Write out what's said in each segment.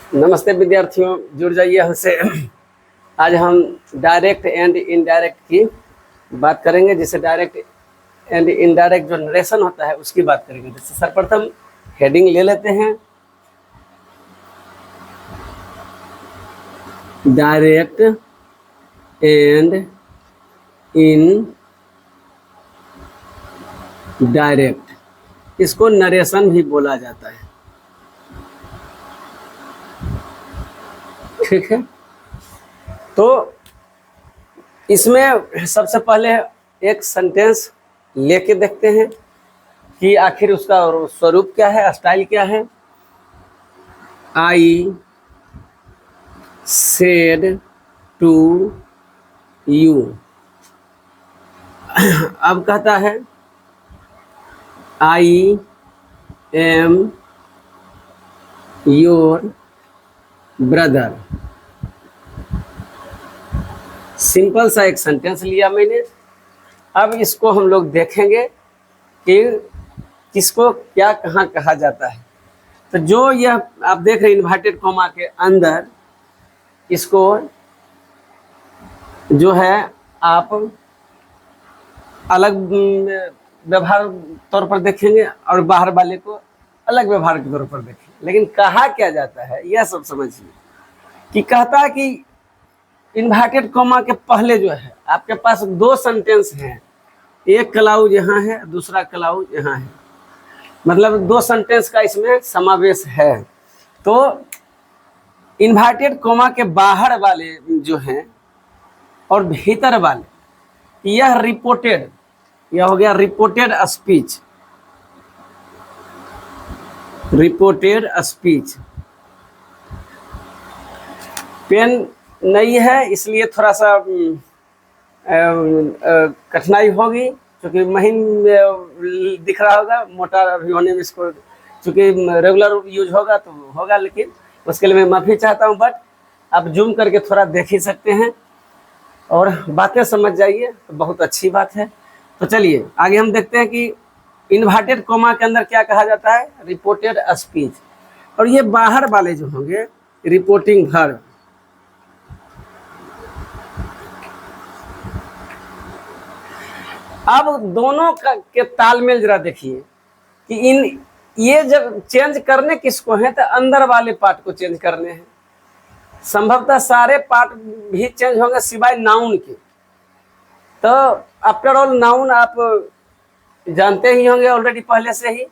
नमस्ते विद्यार्थियों, जुड़ जाइए हमसे। आज हम डायरेक्ट एंड इनडायरेक्ट की बात करेंगे। जिसे डायरेक्ट एंड इनडायरेक्ट जो नरेशन होता है उसकी बात करेंगे। जैसे सर्वप्रथम हेडिंग ले लेते हैं, डायरेक्ट एंड इन डायरेक्ट। इसको नरेशन भी बोला जाता है, ठीक है। तो इसमें सबसे पहले एक सेंटेंस लेके देखते हैं कि आखिर उसका स्वरूप क्या है, स्टाइल क्या है। I said to you. अब कहता है I am your brother. Simple सा एक सेंटेंस लिया मैंने। अब इसको हम लोग देखेंगे कि किसको क्या कहाँ कहा जाता है। तो जो यह आप देख रहे हैं इन्वर्टेड कॉमा के अंदर, इसको जो है आप अलग व्यवहार तौर पर देखेंगे और बाहर वाले को अलग व्यवहार के तौर पर देखेंगे। लेकिन कहा क्या जाता है यह सब समझिए कि कहता है कि इन्वर्टेड कॉमा के पहले जो है आपके पास दो सेंटेंस हैं। एक क्लाउज यहाँ है, दूसरा क्लाउज यहाँ है, मतलब दो सेंटेंस का इसमें समावेश है। तो इन्वर्टेड कॉमा के बाहर वाले जो हैं और भीतर वाले, यह रिपोर्टेड, यह हो गया reported speech. Reported speech. Pen नहीं है इसलिए थोड़ा सा कठिनाई होगी, क्योंकि महीन दिख रहा होगा, मोटा भी होने में इसको चूँकि रेगुलर यूज होगा तो होगा, लेकिन उसके लिए मैं माफ़ी चाहता हूँ। बट आप जूम करके थोड़ा देख ही सकते हैं और बातें समझ जाइए तो बहुत अच्छी बात है। तो चलिए आगे हम देखते हैं कि इन्वर्टेड कॉमा के अंदर क्या कहा जाता है, रिपोर्टेड स्पीच। और ये बाहर वाले जो होंगे रिपोर्टिंग वर्ब। अब दोनों के तालमेल जरा देखिए कि ये जब चेंज करने किसको है तो अंदर वाले पार्ट को चेंज करने हैं। संभवतः सारे पार्ट भी चेंज होंगे सिवाय नाउन के। तो आफ्टर ऑल नाउन आप जानते ही होंगे ऑलरेडी पहले से ही।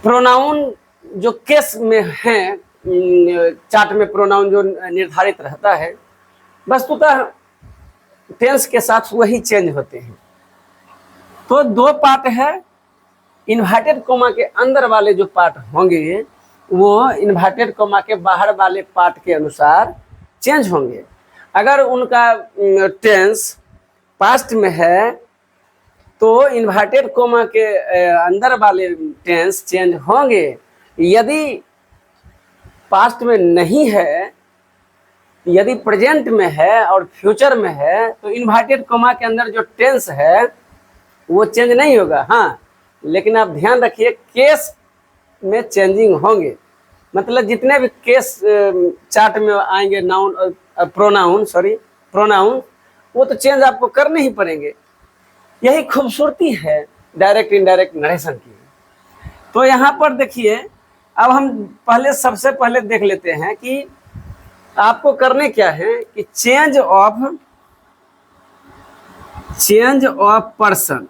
प्रोनाउन जो केस में है, चार्ट में प्रोनाउन जो निर्धारित रहता है, वस्तुतः टेंस के साथ वही चेंज होते हैं। तो दो पार्ट है। इन्वर्टेड कॉमा के अंदर वाले जो पार्ट होंगे वो इन्वर्टेड कॉमा के बाहर वाले पार्ट के अनुसार चेंज होंगे। अगर उनका टेंस पास्ट में है तो इन्वर्टेड कॉमा के अंदर वाले टेंस चेंज होंगे। यदि पास्ट में नहीं है, यदि प्रेजेंट में है और फ्यूचर में है, तो इन्वर्टेड कॉमा के अंदर जो टेंस है वो चेंज नहीं होगा। हाँ, लेकिन आप ध्यान रखिए केस में चेंजिंग होंगे। मतलब जितने भी केस चार्ट में आएंगे नाउन प्रोनाउन, वो तो चेंज आपको करने ही पड़ेंगे। यही खूबसूरती है डायरेक्ट इनडायरेक्ट नरेशन की। तो यहाँ पर देखिए, अब हम सबसे पहले देख लेते हैं कि आपको करने क्या है कि चेंज ऑफ पर्सन।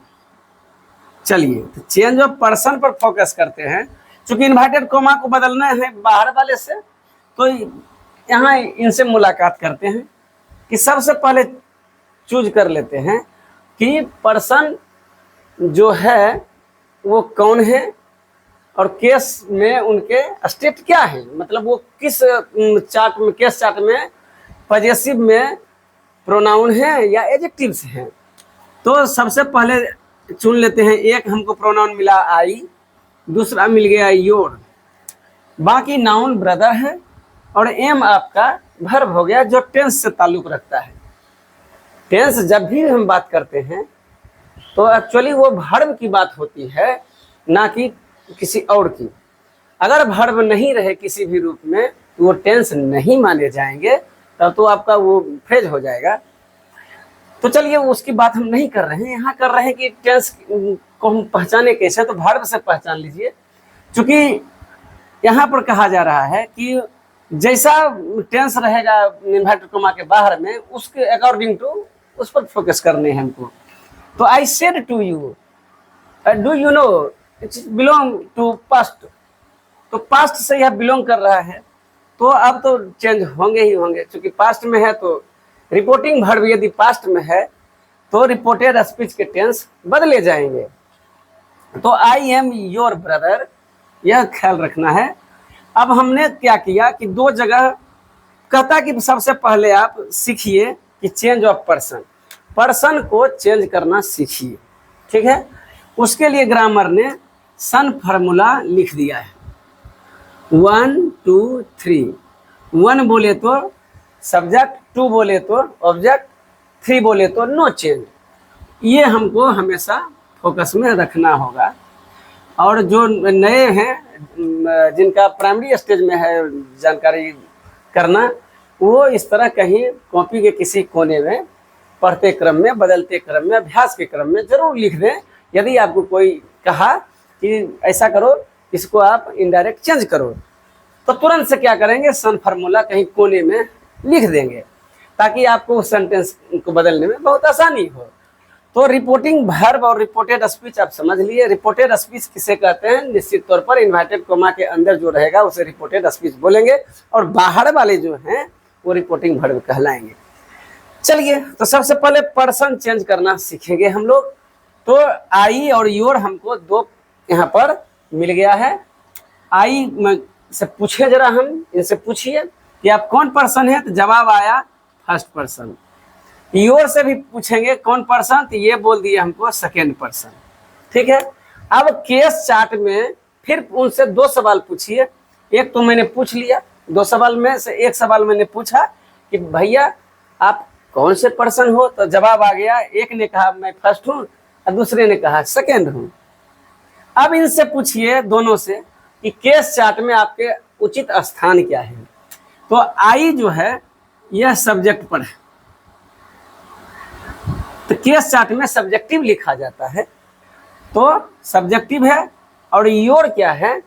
चलिए तो चेंज ऑफ पर्सन पर फोकस करते हैं। चूंकि इन्वर्टेड कॉमा को बदलना है बाहर वाले से, तो यहाँ इनसे मुलाकात करते हैं कि सबसे पहले चूज कर लेते हैं कि पर्सन जो है वो कौन है और केस में उनके स्टेट क्या है, मतलब वो किस चार्ट में, केस चार्ट में पॉजेसिव में प्रोनाउन है या एडजेक्टिव्स हैं। तो सबसे पहले चुन लेते हैं। एक हमको प्रोनाउन मिला आई, दूसरा मिल गया योर, बाकी नाउन ब्रदर है और एम आपका वर्ब हो गया जो टेंस से ताल्लुक रखता है। टेंस जब भी हम बात करते हैं तो एक्चुअली वो वर्ब की बात होती है, ना कि किसी और की। अगर वर्ब नहीं रहे किसी भी रूप में वो टेंस नहीं माने जाएंगे तब तो आपका वो फ्रेज हो जाएगा। तो चलिए उसकी बात हम नहीं कर रहे हैं, यहाँ कर रहे हैं कि टेंस को हम पहचाने कैसे, तो वर्ब से पहचान लीजिए। क्योंकि यहाँ पर कहा जा रहा है कि जैसा टेंस रहेगा इन्वर्टेड कॉमा के बाहर में, उसके अकॉर्डिंग टू उस पर फोकस करने हैं हमको। तो I said to you, do you know, it's belong to past, तो पास्ट से यह बिलोंग कर रहा है, तो अब तो चेंज होंगे ही होंगे। क्योंकि पास्ट में है तो रिपोर्टिंग वर्ब यदि पास्ट में है तो रिपोर्टेड स्पीच के टेंस बदले जाएंगे। तो आई एम योर ब्रदर, यह ख्याल रखना है। अब हमने क्या किया कि दो जगह कहता कि सबसे पहले आप सीखिए कि चेंज ऑफ पर्सन, पर्सन को चेंज करना सीखिए, ठीक है। उसके लिए ग्रामर ने सन फार्मूला लिख दिया है, 1 2 3। 1 बोले तो सब्जेक्ट, 2 बोले तो ऑब्जेक्ट, 3 बोले तो नो चेंज। ये हमको हमेशा फोकस में रखना होगा। और जो नए हैं जिनका प्राइमरी स्टेज में है जानकारी करना, वो इस तरह कहीं कॉपी के किसी कोने में पढ़ते क्रम में, बदलते क्रम में, अभ्यास के क्रम में जरूर लिख दें। यदि आपको कोई कहा कि ऐसा करो, इसको आप इनडायरेक्ट चेंज करो, तो तुरंत से क्या करेंगे, सन फार्मूला कहीं कोने में लिख देंगे ताकि आपको उस सेंटेंस को बदलने में बहुत आसानी हो। तो रिपोर्टिंग वर्ब और रिपोर्टेड स्पीच आप समझ लिए। रिपोर्टेड स्पीच किसे कहते हैं, निश्चित तौर पर इन्वर्टेड कॉमा के अंदर जो रहेगा उसे रिपोर्टेड स्पीच बोलेंगे, और बाहर वाले जो हैं वो रिपोर्टिंग वर्ब कहलाएंगे। चलिए, तो सबसे पहले पर्सन चेंज करना सीखेंगे हम लोग। तो आई और योर हमको दो यहाँ पर मिल गया है। आई से पूछे जरा, हम इनसे पूछिए कि आप कौन पर्सन है, तो जवाब आया फर्स्ट पर्सन। योर से भी पूछेंगे कौन पर्सन, तो ये बोल दिए हमको सेकेंड पर्सन, ठीक है। अब केस चार्ट में फिर उनसे 2 सवाल पूछिए। एक तो मैंने पूछ लिया, 2 सवाल में से एक सवाल मैंने पूछा कि भैया आप कौन से पर्सन हो, तो जवाब आ गया। एक ने कहा मैं फर्स्ट हूँ और दूसरे ने कहा सेकेंड हूँ। अब इनसे पूछिए दोनों से कि केस चार्ट में आपके उचित स्थान क्या है। तो आई जो है यह सब्जेक्ट पर है, तो केस चार्ट में सब्जेक्टिव लिखा जाता है, तो सब्जेक्टिव है। और योर क्या है,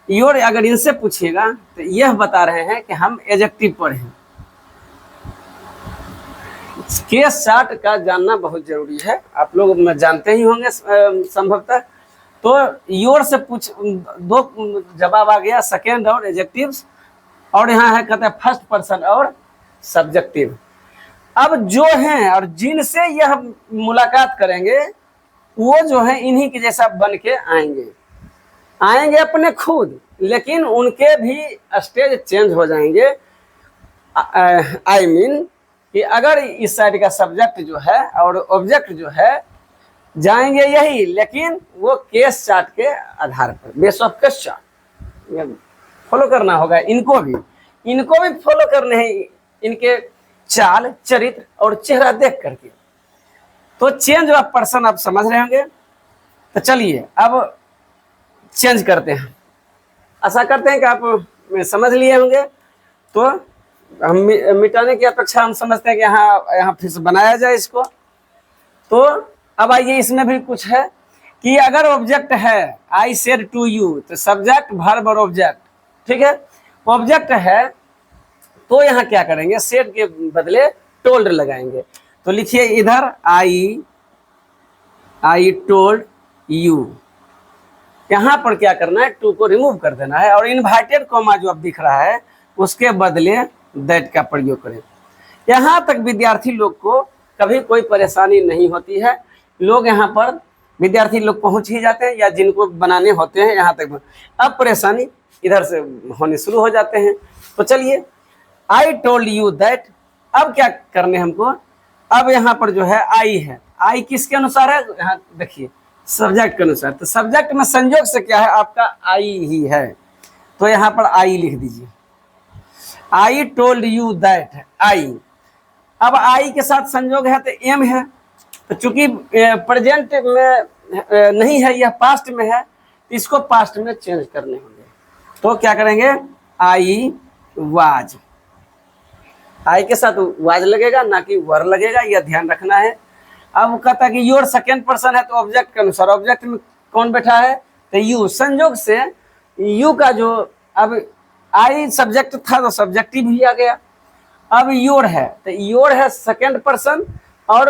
योर अगर इनसे पूछिएगा तो यह बता रहे हैं कि हम एडजेक्टिव पर हैं। केस चार्ट का जानना बहुत जरूरी है, आप लोग जानते ही होंगे संभवतः। तो योर से पूछ 2 जवाब आ गया, सेकेंड और एडजेक्टिव्स, और यहाँ है कहते हैं फर्स्ट पर्सन और सब्जेक्टिव। अब जो हैं और जिनसे यह मुलाकात करेंगे वो जो है इन्हीं के जैसा बन के आएंगे अपने खुद, लेकिन उनके भी स्टेज चेंज हो जाएंगे। आई मीन कि अगर इस साइड का सब्जेक्ट जो है और ऑब्जेक्ट जो है जाएंगे यही, लेकिन वो केस चार्ट के आधार पर, base of case chart follow करना होगा। इनको भी फॉलो करने हैं, इनके चाल, चरित्र और चेहरा देख करके। तो चेंज ऑफ पर्सन आप समझ रहे होंगे। तो चलिए अब चेंज करते हैं। आशा करते हैं कि आप समझ लिए होंगे। तो हम मिटाने की अपेक्षा हम समझते हैं कि यहाँ फिर से बनाया जाए इसको। तो अब आइए, इसमें भी कुछ है कि अगर ऑब्जेक्ट है आई सेड टू यू, तो सब्जेक्ट, वर्ब और ऑब्जेक्ट, ठीक है। ऑब्जेक्ट है तो यहाँ क्या करेंगे, सेड के बदले टोल्ड लगाएंगे। तो लिखिए इधर आई टोल्ड यू, यहाँ पर क्या करना है, टू को रिमूव कर देना है, और इन्वर्टेड कॉमा जो अब दिख रहा है उसके बदले दैट का प्रयोग करें। यहाँ तक विद्यार्थी लोग को कभी कोई परेशानी नहीं होती है। लोग यहाँ पर विद्यार्थी लोग पहुँच ही जाते हैं, या जिनको बनाने होते हैं यहाँ तक। अब परेशानी इधर से होने शुरू हो जाते हैं। तो चलिए, आई टोल्ड यू दैट। अब क्या करने हमको, अब यहाँ पर जो है आई किसके अनुसार है, यहाँ देखिए सब्जेक्ट के अनुसार। तो सब्जेक्ट में संयोग से क्या है आपका, आई ही है, तो यहाँ पर आई लिख दीजिए। आई टोल्ड यू दैट, आई। अब आई के साथ संयोग है तो एम है, तो चूंकि प्रेजेंट में नहीं है, यह पास्ट में है, तो इसको पास्ट में चेंज करने होंगे। तो क्या करेंगे, आई वाज, आई के साथ वाज लगेगा, ना कि वर लगेगा, यह ध्यान रखना है। अब कहता है कि योर सेकेंड पर्सन है, तो ऑब्जेक्ट के अनुसार ऑब्जेक्ट में कौन बैठा है, तो यू। संयोग से यू का जो, अब आई सब्जेक्ट था तो सब्जेक्टिव ही आ गया। अब योर है तो योर है सेकेंड पर्सन, और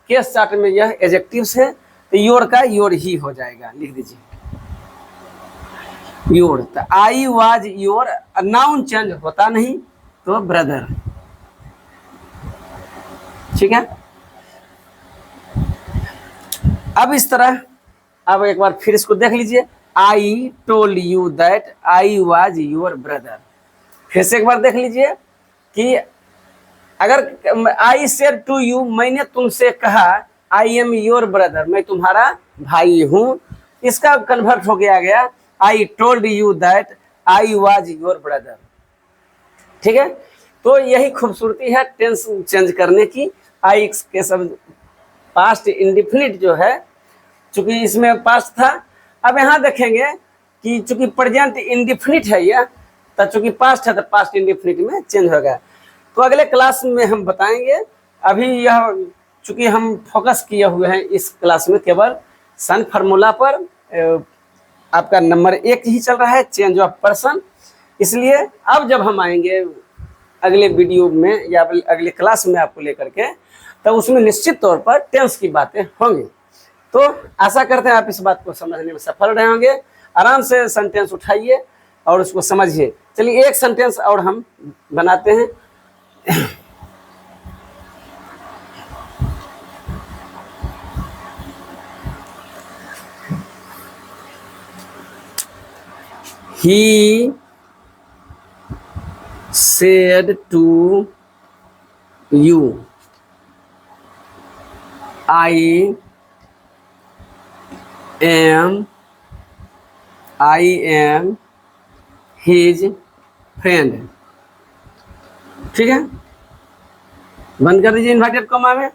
केस चार्ट में यह एडजेक्टिव्स है, तो योर का योर ही हो जाएगा, लिख दीजिए योर। तो I was your, noun change होता नहीं तो ब्रदर, ठीक है। अब इस तरह, अब एक बार फिर इसको देख लीजिए, I told you that I was your brother. फिर से एक बार देख लीजिए कि अगर आई सेड टू यू, मैंने तुमसे कहा, आई एम योर ब्रदर, मैं तुम्हारा भाई हूं, इसका कन्वर्ट हो गया I told you that I was your brother, ठीक है। तो यही खूबसूरती है टेंस चेंज करने की। आई के सब पास्ट इंडिफिनिट जो है, चूंकि इसमें पास्ट था, अब यहाँ देखेंगे कि चूंकि प्रेजेंट इंडिफिनिट है यह, तो चूंकि पास्ट है तो पास्ट इंडिफिनिट में चेंज हो गया। तो अगले क्लास में हम बताएंगे। अभी यह चूंकि हम फोकस किए हुए हैं इस क्लास में केवल सन फार्मूला पर, आपका नंबर 1 ही चल रहा है, चेंज ऑफ पर्सन। इसलिए अब जब हम आएंगे अगले वीडियो में या अगले क्लास में आपको लेकर के, तो उसमें निश्चित तौर पर टेंस की बातें होंगी। तो आशा करते हैं आप इस बात को समझने में सफल रहे होंगे। आराम से सेंटेंस उठाइए और उसको समझिए। चलिए एक सेंटेंस और हम बनाते हैं। He said to you, I am his friend, ठीक है। बंद कर दीजिए इन्वर्टेड कॉमा में।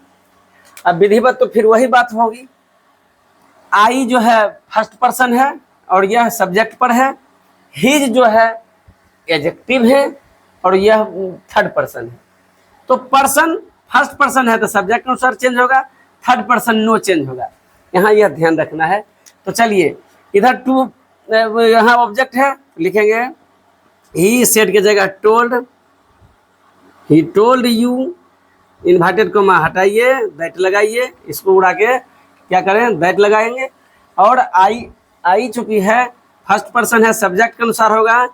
अब विधिवत तो फिर वही बात होगी, आई जो है फर्स्ट पर्सन है और यह सब्जेक्ट पर है, हिज जो है एडजेक्टिव है और यह थर्ड पर्सन है। तो पर्सन फर्स्ट पर्सन है तो सब्जेक्ट अनुसार चेंज होगा, थर्ड पर्सन नो चेंज होगा, यहाँ यह ध्यान रखना है। तो चलिए इधर टू, यहाँ ऑब्जेक्ट है, लिखेंगे ही सेड की जगह told, he told you, inverted comma हटाइए, दैट लगाइए, इसको उड़ा के क्या करें, दैट लगाएंगे। और आई चूंकि है फर्स्ट पर्सन है, सब्जेक्ट के अनुसार होगा,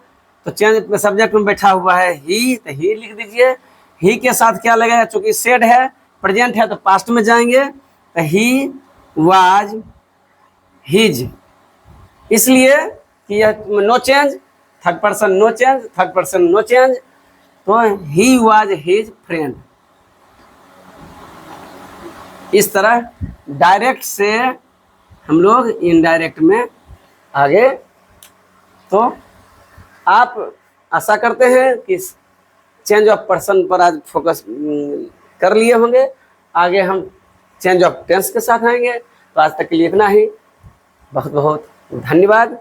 तो चेंज सब्जेक्ट में बैठा हुआ है ही, तो ही लिख दीजिए। ही के साथ क्या लगेगा, चूंकि सेड है प्रेजेंट है तो पास्ट में जाएंगे, तो ही वाज हिज, इसलिए कि यह no change, third person no change, third person no change, तो ही वाज हिज फ्रेंड। इस तरह डायरेक्ट से हम लोग इनडायरेक्ट में आगे। तो आप आशा करते हैं कि चेंज ऑफ पर्सन पर आज फोकस कर लिए होंगे। आगे हम चेंज ऑफ टेंस के साथ आएंगे। तो आज तक के लिए इतना ही। बहुत बहुत धन्यवाद।